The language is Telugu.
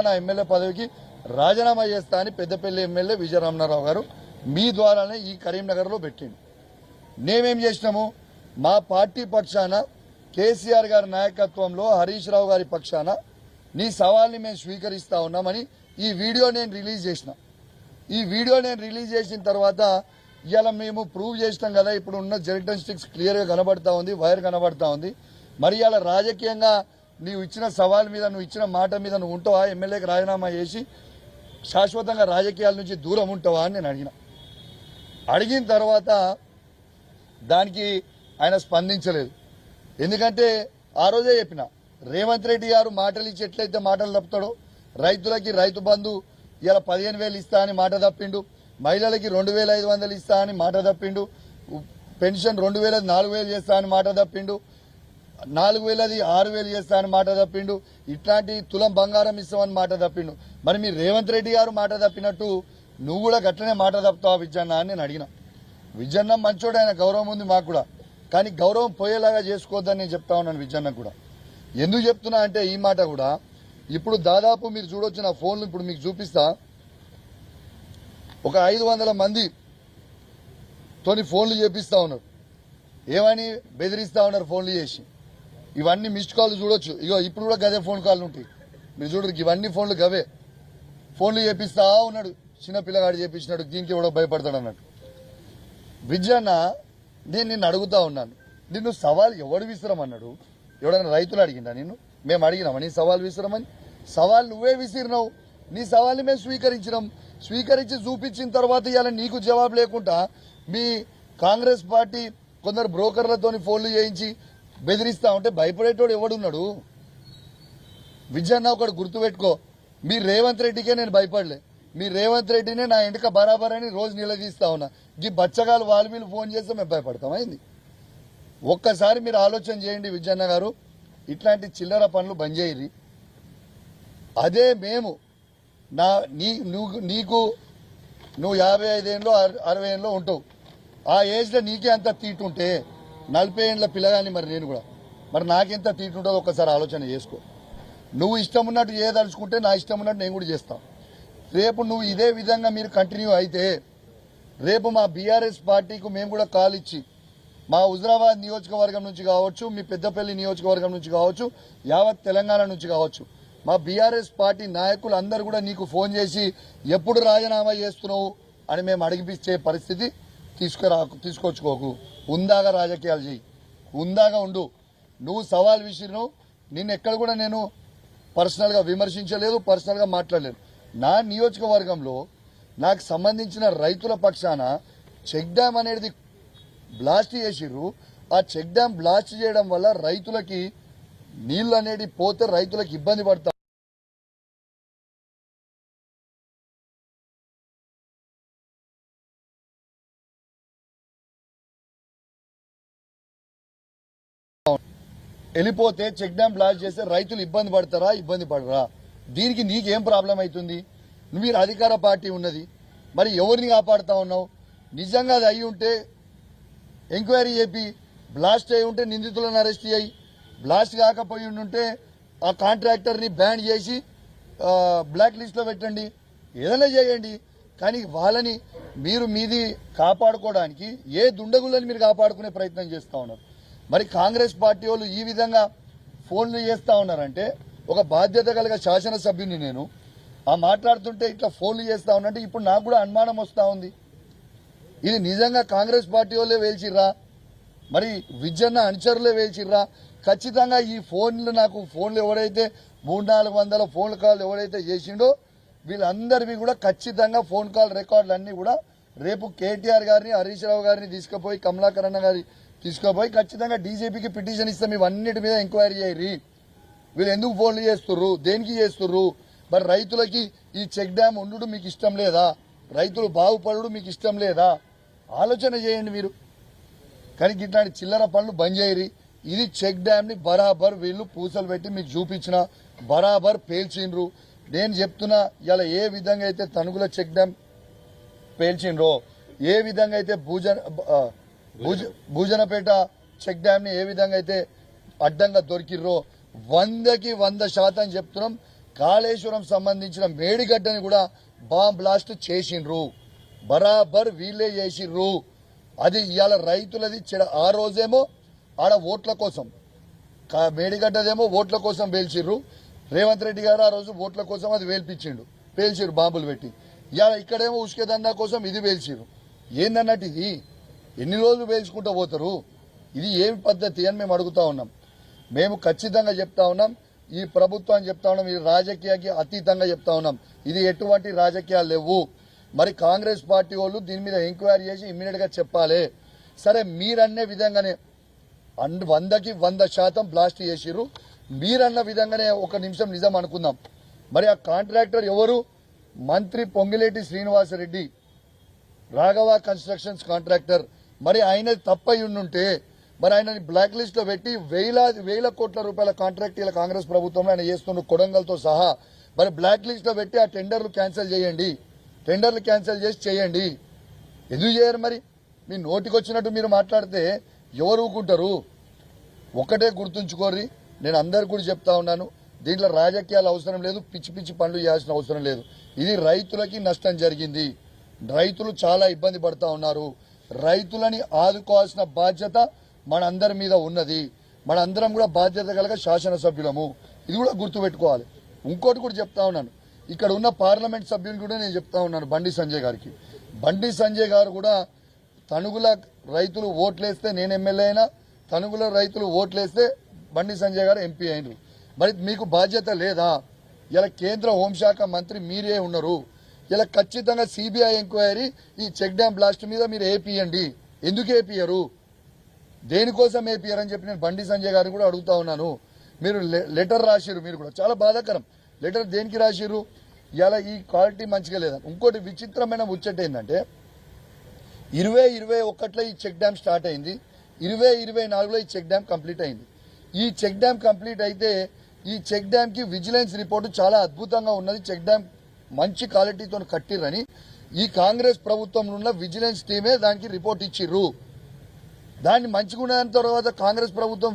నా ఎమ్మెల్యే పదవికి రాజీనామా చేస్తా అని పెద్దపల్లి ఎమ్మెల్యే విజయరామనారావు గారు మీ ద్వారానే ఈ కరీంనగర్లో పెట్టిండు. మేమేం చేసినాము, మా పార్టీ పక్షాన కేసీఆర్ గారి నాయకత్వంలో హరీష్ రావు గారి పక్షాన నీ సవాల్ని మేము స్వీకరిస్తా ఉన్నామని ఈ వీడియో నేను రిలీజ్ చేసిన. ఈ వీడియో నేను రిలీజ్ చేసిన తర్వాత ఇలా మేము ప్రూవ్ చేసినాం కదా, ఇప్పుడు ఉన్న జెరిటన్ స్టిక్స్ క్లియర్గా కనబడతా ఉంది, వైర్ కనబడతా ఉంది. మరి ఇలా రాజకీయంగా నీవు ఇచ్చిన సవాల్ మీద, నువ్వు ఇచ్చిన మాట మీద నువ్వు ఉంటావా, ఎమ్మెల్యేకి రాజీనామా చేసి శాశ్వతంగా రాజకీయాల నుంచి దూరం ఉంటావా అని నేను అడిగిన తర్వాత దానికి ఆయన స్పందించలేదు. ఎందుకంటే ఆ రోజే చెప్పిన, రేవంత్ రెడ్డి గారు మాటలు ఇచ్చి ఎట్లయితే మాటలు తప్పుతాడో, రైతులకి రైతు బంధు ఇలా 15,000 ఇస్తా అని మాట తప్పిండు, మహిళలకి 2,500 ఇస్తా అని మాట తప్పిండు, పెన్షన్ 2,000 4,000 చేస్తా అని మాట తప్పిండు, 4,000 6,000 చేస్తా అని మాట తప్పిండు, ఇట్లాంటి తులం బంగారం ఇస్తామని మాట తప్పిండు. మరి మీరు రేవంత్ రెడ్డి గారు మాట తప్పినట్టు నువ్వు కూడా గట్లనే మాట తప్పుతావా విజయన్న అని నేను అడిగిన. విజయన్న మంచోడు, ఆయన గౌరవం ఉంది మాకు కూడా, కానీ గౌరవం పోయేలాగా చేసుకోవద్దని నేను చెప్తా ఉన్నాను విజయన్న కూడా. ఎందుకు చెప్తున్నా అంటే ఈ మాట కూడా ఇప్పుడు దాదాపు మీరు చూడొచ్చు నా ఫోన్లు, ఇప్పుడు మీకు చూపిస్తా, ఒక 500 మంది తోని ఫోన్లు చేపిస్తా ఉన్నారు. ఏమని బెదిరిస్తా ఉన్నారు ఫోన్లు చేసి. ఇవన్నీ మిస్డ్ కాల్ చూడొచ్చు. ఇగో ఇప్పుడు కూడా గదే ఫోన్ కాల్ ఉంటాయి, మీరు చూడరు. ఇవన్నీ ఫోన్లు గవే, ఫోన్లు చేపిస్తా ఉన్నాడు. చిన్న పిల్లగాడు చేపించినాడు, దీనికి ఎవడో భయపడతాడు అన్నట్టు. విజయన్న, నేను నిన్ను అడుగుతా ఉన్నాను, నిన్ను సవాల్ ఎవడు విసిరమన్నాడు? ఎవడన్నా రైతులు అడిగిందా నిన్ను? మేము అడిగినామా నీ సవాల్ విసిరమని? సవాల్ నువ్వే విసిరినావు. నీ సవాల్ని మేము స్వీకరించినాం. స్వీకరించి చూపించిన తర్వాత ఇవాళ నీకు జవాబు లేకుండా మీ కాంగ్రెస్ పార్టీ కొందరు బ్రోకర్లతోని ఫోన్లు చేయించి బెదిరిస్తా ఉంటే భయపడేటోడు ఎవడున్నాడు? విజయన్న ఒకటి గుర్తుపెట్టుకో, మీ రేవంత్ రెడ్డికే నేను భయపడలే. మీ రేవంత్ రెడ్డినే నా ఇంటిక బరాబర్ అని రోజు నిలదీస్తా ఉన్నా. ఈ బచ్చగాలు వీళ్ళు ఫోన్ చేస్తే మేము భయపడతాం అయింది. ఒక్కసారి మీరు ఆలోచన చేయండి విజయన్న గారు, ఇట్లాంటి చిల్లర పనులు బంద్ చేయరి. అదే మేము నువ్వు 55 ఏళ్ళు 60 ఏళ్ళు ఉంటావు, ఆ ఏజ్లో నీకే అంత తీటుంటే 40 ఏళ్ళ పిల్లగాని మరి నేను కూడా, మరి నాకెంత తీటుంటుందో ఒక్కసారి ఆలోచన చేసుకో. నువ్వు ఇష్టం ఉన్నట్టు చేయదలుచుకుంటే నా ఇష్టం ఉన్నట్టు నేను కూడా చేస్తాను. రేపు నువ్వు ఇదే విధంగా మీరు కంటిన్యూ అయితే రేపు మా బీఆర్ఎస్ పార్టీకి మేము కూడా కాల్ ఇచ్చి, మా హుజరాబాద్ నియోజకవర్గం నుంచి కావచ్చు, మీ పెద్దపల్లి నియోజకవర్గం నుంచి కావచ్చు, యావత్ తెలంగాణ నుంచి కావచ్చు, మా బీఆర్ఎస్ పార్టీ నాయకులు అందరూ కూడా ఫోన్ చేసి ఎప్పుడు రాజీనామా చేస్తున్నావు అని మేము అడిగిపించే పరిస్థితి తీసుకొచ్చుకోకు. ఉందాగా రాజకీయాలు చేయి, ఉందాగా ఉండు. నువ్వు సవాల్ విసిరినావు, నిన్ను ఎక్కడ కూడా నేను పర్సనల్గా విమర్శించలేదు, పర్సనల్గా మాట్లాడలేదు. నా నియోజకవర్గంలో నాకు సంబంధించిన రైతుల పక్షాన చెక్ డ్యామ్ అనేది బ్లాస్ట్ చేసిర్రు. ఆ చెక్ డ్యామ్ బ్లాస్ట్ చేయడం వల్ల రైతులకి నీళ్లు అనేది పోతే రైతులకు ఇబ్బంది పడతా. వెళ్ళిపోతే చెక్ డ్యామ్ బ్లాస్ట్ చేస్తే రైతులు ఇబ్బంది పడతారా, ఇబ్బంది పడరా? దీనికి నీకేం ప్రాబ్లం అవుతుంది? మీరు అధికార పార్టీ ఉన్నది, మరి ఎవరిని కాపాడుతా ఉన్నావు? నిజంగా అది అయి ఉంటే ఎంక్వైరీ చేపి, బ్లాస్ట్ అయి ఉంటే నిందితులను అరెస్ట్ చేయి, బ్లాస్ట్ కాకపోయి ఉంటే ఆ కాంట్రాక్టర్ని బ్యాన్ చేసి బ్లాక్ లిస్ట్లో పెట్టండి, ఏదైనా చేయండి. కానీ వాళ్ళని మీది కాపాడుకోవడానికి ఏ దుండగులని మీరు కాపాడుకునే ప్రయత్నం చేస్తూ ఉన్నారు. మరి కాంగ్రెస్ పార్టీ వాళ్ళు ఈ విధంగా ఫోన్లు చేస్తూ ఉన్నారంటే, ఒక బాధ్యత కలిగిన శాసనసభ్యుని నేను ఆ మాట్లాడుతుంటే ఇట్లా ఫోన్లు చేస్తూ ఉన్నట్టు ఇప్పుడు నాకు కూడా అనుమానం వస్తూ ఉంది. ఇది నిజంగా కాంగ్రెస్ పార్టీ వాళ్ళే వేల్చిర్రా, మరి విజయన్న అనుచరులే వేల్చిర్రా? ఖచ్చితంగా ఈ ఫోన్లు ఎవడైతే 300-400 ఫోన్ కాల్ ఎవడైతే చేసిండో వీళ్ళందరివి కూడా ఖచ్చితంగా ఫోన్ కాల్ రికార్డులు అన్నీ కూడా రేపు కేటీఆర్ గారిని, హరీష్ రావు గారిని తీసుకుపోయి, కమలాకర్ అన్న గారి తీసుకుపోయి ఖచ్చితంగా డీజీపీకి పిటిషన్ ఇస్తాం. ఇవన్నిటి మీద ఎంక్వైరీ చేయరి. వీళ్ళు ఎందుకు ఫోన్లు చేస్తుర్రు, దేనికి చేస్తుర్రు? మరి రైతులకి ఈ చెక్ డ్యామ్ ఉండు మీకు ఇష్టం లేదా? రైతులు బాగుపడు మీకు ఇష్టం లేదా? ఆలోచన చేయండి మీరు. కానీ ఇట్లాంటి చిల్లర పనులు బంద్ చేయరి. ఇది చెక్ డ్యామ్ని బరాబర్ వీళ్ళు పూసలు పెట్టి మీకు చూపించిన బరాబర్ పేల్చిండ్రు. నేను చెప్తున్నా, ఇలా ఏ విధంగా అయితే తణుగుల చెక్ డ్యామ్ పేల్చిండ్రో, ఏ విధంగా అయితే భూజనపేట చెక్ డ్యామ్ని ఏ విధంగా అయితే అడ్డంగా దొరికిర్రో, 100% చెప్తున్నాం. కాళేశ్వరం సంబంధించిన మేడిగడ్డని కూడా బాంబ్ బ్లాస్ట్ చేసిండ్రు. బరాబర్ వీళ్ళే చేసిండ్రు. అది ఇవాళ రైతులది ఆ రోజేమో ఆడ ఓట్ల కోసం, మేడిగడ్డదేమో ఓట్ల కోసం పేల్చిర్రు. రేవంత్ రెడ్డి గారు ఆ రోజు ఓట్ల కోసం అది పేల్చిర్రు బాంబులు పెట్టి. ఇవాళ ఇక్కడేమో ఉష్కేదండా కోసం ఇది పేల్చిర్రు. ఏందన్నట్టు ఇది? ఎన్ని రోజులు పేల్చుకుంటూ పోతారు? ఇది ఏమి పద్ధతి అని మేము అడుగుతా ఉన్నాం. మేము ఖచ్చితంగా చెప్తా ఉన్నాం, ఈ ప్రభుత్వాన్ని చెప్తా ఉన్నాం, ఇది రాజకీయానికి అతీతంగా చెప్తా ఉన్నాం. ఇది ఎటువంటి రాజకీయాలు లేవు. మరి కాంగ్రెస్ పార్టీ వాళ్ళు దీని మీద ఎంక్వైరీ చేసి ఇమ్మీడియట్ గా చెప్పాలి. సరే, మీరన్నే విధంగానే 100కి 100% బ్లాస్ట్ చేసిర్రు. మీరన్న విధంగానే ఒక నిమిషం నిజం అనుకుందాం. మరి ఆ కాంట్రాక్టర్ ఎవరు? మంత్రి పొంగిలేటి శ్రీనివాసరెడ్డి, రాఘవ కన్స్ట్రక్షన్స్ కాంట్రాక్టర్. మరి ఆయన తప్పయి ఉండుంటే మరి ఆయనని బ్లాక్ లిస్ట్ లో పెట్టి వేల కోట్ల రూపాయల కాంట్రాక్ట్ ఇలా కాంగ్రెస్ ప్రభుత్వంలో ఆయన చేస్తున్న కొడంగల్తో సహా మరి బ్లాక్ లిస్ట్ లో పెట్టి ఆ టెండర్లు క్యాన్సిల్ చేయండి. టెండర్లు క్యాన్సిల్ చేయండి. ఎందుకు చేయరు? మరి మీ నోటికొచ్చినట్టు మీరు మాట్లాడితే ఎవరు ఊరుకుంటారు? ఒకటే గుర్తుంచుకోర్రి, నేను అందరు కూడా చెప్తా ఉన్నాను, దీంట్లో రాజకీయాలు అవసరం లేదు, పిచ్చి పిచ్చి పనులు చేయాల్సిన అవసరం లేదు. ఇది రైతులకి నష్టం జరిగింది. రైతులు చాలా ఇబ్బంది పడతా ఉన్నారు. రైతులని ఆదుకోవాల్సిన బాధ్యత మనందరి మీద ఉన్నది. మనందరం కూడా బాధ్యత కలగ శాసనసభ్యులము. ఇది కూడా గుర్తుపెట్టుకోవాలి. ఇంకోటి కూడా చెప్తా ఉన్నాను, ఇక్కడ ఉన్న పార్లమెంట్ సభ్యులు కూడా నేను చెప్తా ఉన్నాను బండి సంజయ్ గారికి. బండి సంజయ్ గారు కూడా తణుగుల రైతులు ఓట్లేస్తే నేను ఎమ్మెల్యే అయినా, తణుగుల రైతులు ఓట్లేస్తే బండి సంజయ్ గారు ఎంపీ అయినరు. మరి మీకు బాధ్యత లేదా? ఇలా కేంద్ర హోంశాఖ మంత్రి మీరే ఉన్నారు. ఇలా ఖచ్చితంగా సిబిఐ ఎంక్వైరీ ఈ చెక్ డ్యాం బ్లాస్ట్ మీద మీరు ఏపీయండి. ఎందుకు ఏపీయరు? దేనికోసం ఏపీయర్ అని చెప్పి నేను బండి సంజయ్ గారిని కూడా అడుగుతా ఉన్నాను. మీరు లెటర్ రాసిరు, మీరు కూడా చాలా బాధాకరం. లెటర్ దేనికి రాసిరు? ఇలా ఈ క్వాలిటీ మంచిగా లేదని. ఇంకోటి విచిత్రమైన ముచ్చట ఏంటంటే 2021లో ఈ చెక్ డ్యాం స్టార్ట్ అయింది, 2024లో ఈ చెక్ డ్యాం కంప్లీట్ అయింది. ఈ చెక్ డ్యాం కంప్లీట్ అయితే ఈ చెక్ డ్యామ్ కి విజిలెన్స్ రిపోర్టు చాలా అద్భుతంగా ఉన్నది. చెక్ డ్యాం మంచి క్వాలిటీతో కట్టిరని ఈ కాంగ్రెస్ ప్రభుత్వంలో ఉన్న విజిలెన్స్ టీమే దానికి రిపోర్ట్ ఇచ్చిర్రు. దాన్ని మంచిగా ఉన్న తర్వాత కాంగ్రెస్ ప్రభుత్వం